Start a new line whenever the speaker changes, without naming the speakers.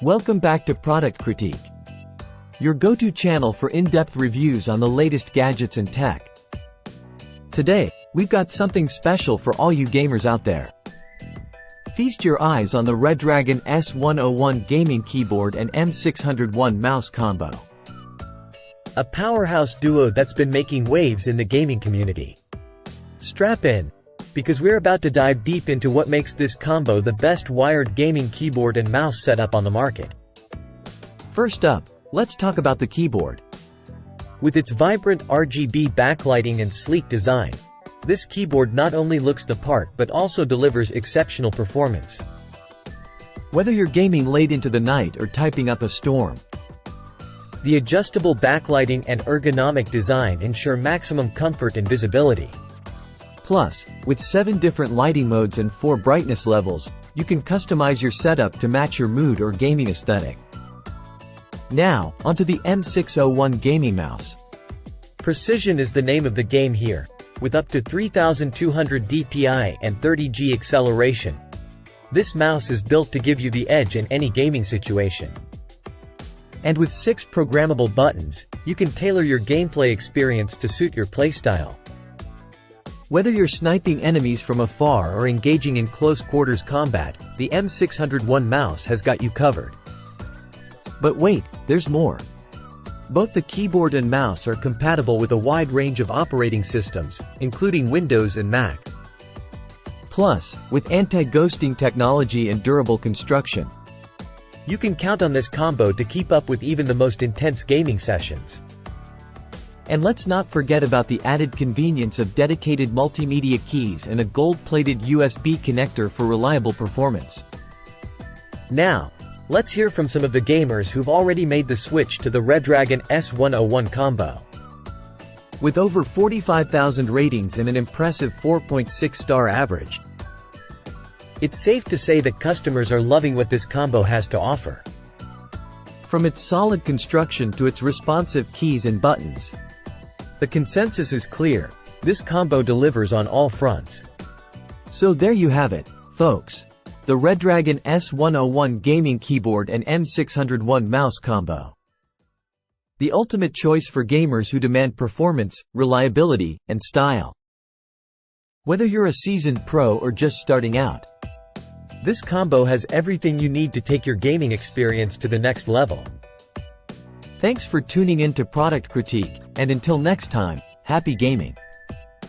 Welcome back to Product Critique, your go-to channel for in-depth reviews on the latest gadgets and tech. Today, we've got something special for all you gamers out there. Feast your eyes on the Redragon S101 Gaming Keyboard and M601 mouse combo. A powerhouse duo that's been making waves in the gaming community. Strap in, because we're about to dive deep into what makes this combo the best wired gaming keyboard and mouse setup on the market. First up, let's talk about the keyboard. With its vibrant RGB backlighting and sleek design, this keyboard not only looks the part but also delivers exceptional performance. Whether you're gaming late into the night or typing up a storm, the adjustable backlighting and ergonomic design ensure maximum comfort and visibility. Plus, with 7 different lighting modes and 4 brightness levels, you can customize your setup to match your mood or gaming aesthetic. Now, onto the M601 gaming mouse. Precision is the name of the game here, with up to 3200 dpi and 30G acceleration. This mouse is built to give you the edge in any gaming situation. And with 6 programmable buttons, you can tailor your gameplay experience to suit your playstyle. Whether you're sniping enemies from afar or engaging in close quarters combat, the M601 mouse has got you covered. But wait, there's more. Both the keyboard and mouse are compatible with a wide range of operating systems, including Windows and Mac. Plus, with anti-ghosting technology and durable construction, you can count on this combo to keep up with even the most intense gaming sessions. And let's not forget about the added convenience of dedicated multimedia keys and a gold-plated USB connector for reliable performance. Now, let's hear from some of the gamers who've already made the switch to the Redragon S101 combo. With over 45,000 ratings and an impressive 4.6-star average, it's safe to say that customers are loving what this combo has to offer. From its solid construction to its responsive keys and buttons, the consensus is clear: this combo delivers on all fronts. So there you have it, folks. The Redragon S101 Gaming Keyboard and M601 mouse combo. The ultimate choice for gamers who demand performance, reliability, and style. Whether you're a seasoned pro or just starting out, this combo has everything you need to take your gaming experience to the next level. Thanks for tuning in to Product Critique, and until next time, happy gaming!